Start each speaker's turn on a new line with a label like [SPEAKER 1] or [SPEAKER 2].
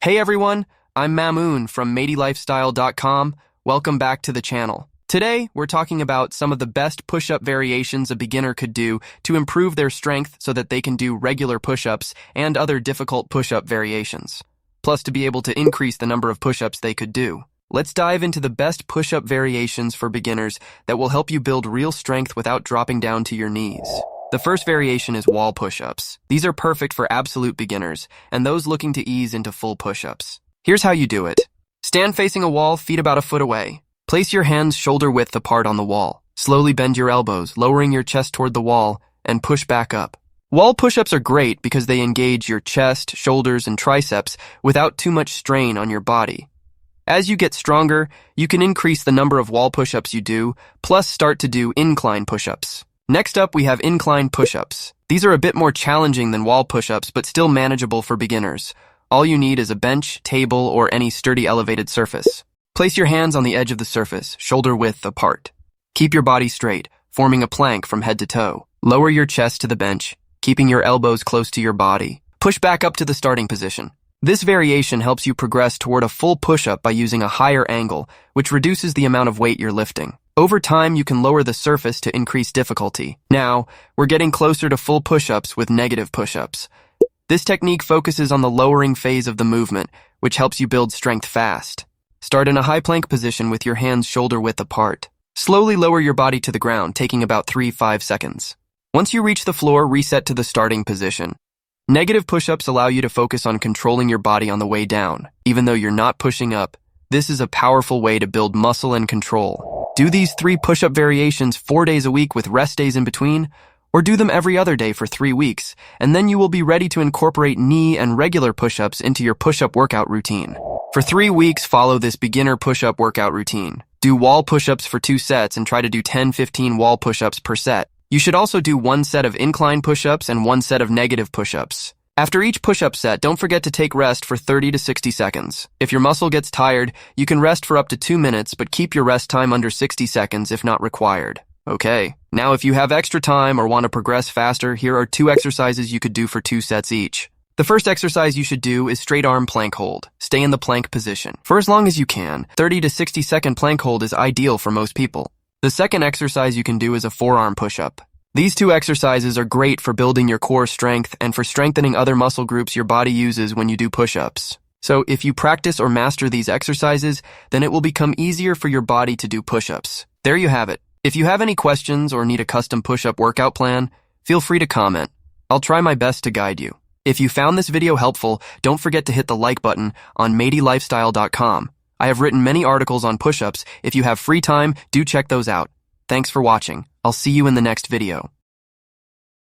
[SPEAKER 1] Hey everyone, I'm Mamoon from MateyLifestyle.com. Welcome back to the channel. Today, we're talking about some of the best push-up variations a beginner could do to improve their strength so that they can do regular push-ups and other difficult push-up variations, plus to be able to increase the number of push-ups they could do. Let's dive into the best push-up variations for beginners that will help you build real strength without dropping down to your knees. The first variation is wall push-ups. These are perfect for absolute beginners and those looking to ease into full push-ups. Here's how you do it. Stand facing a wall, feet about a foot away. Place your hands shoulder width apart on the wall. Slowly bend your elbows, lowering your chest toward the wall, and push back up. Wall push-ups are great because they engage your chest, shoulders, and triceps without too much strain on your body. As you get stronger, you can increase the number of wall push-ups you do, plus start to do incline push-ups. Next up, we have incline push-ups. These are a bit more challenging than wall push-ups, but still manageable for beginners. All you need is a bench, table, or any sturdy elevated surface. Place your hands on the edge of the surface, shoulder width apart. Keep your body straight, forming a plank from head to toe. Lower your chest to the bench, keeping your elbows close to your body. Push back up to the starting position. This variation helps you progress toward a full push-up by using a higher angle, which reduces the amount of weight you're lifting. Over time, you can lower the surface to increase difficulty. Now, we're getting closer to full push-ups with negative push-ups. This technique focuses on the lowering phase of the movement, which helps you build strength fast. Start in a high plank position with your hands shoulder width apart. Slowly lower your body to the ground, taking about 3-5 seconds. Once you reach the floor, reset to the starting position. Negative push-ups allow you to focus on controlling your body on the way down. Even though you're not pushing up, this is a powerful way to build muscle and control. Do these 3 push-up variations 4 days a week with rest days in between, or do them every other day for 3 weeks, and then you will be ready to incorporate knee and regular push-ups into your push-up workout routine. For 3 weeks, follow this beginner push-up workout routine. Do wall push-ups for 2 sets and try to do 10-15 wall push-ups per set. You should also do 1 set of incline push-ups and 1 set of negative push-ups. After each push-up set, don't forget to take rest for 30 to 60 seconds. If your muscle gets tired, you can rest for up to 2 minutes, but keep your rest time under 60 seconds if not required. Okay, now if you have extra time or want to progress faster, here are 2 exercises you could do for 2 sets each. The first exercise you should do is straight arm plank hold. Stay in the plank position for as long as you can. 30 to 60 second plank hold is ideal for most people. The second exercise you can do is a forearm push-up. These 2 exercises are great for building your core strength and for strengthening other muscle groups your body uses when you do push-ups. So if you practice or master these exercises, then it will become easier for your body to do push-ups. There you have it. If you have any questions or need a custom push-up workout plan, feel free to comment. I'll try my best to guide you. If you found this video helpful, don't forget to hit the like button on MateyLifestyle.com. I have written many articles on push-ups. If you have free time, do check those out. Thanks for watching. I'll see you in the next video.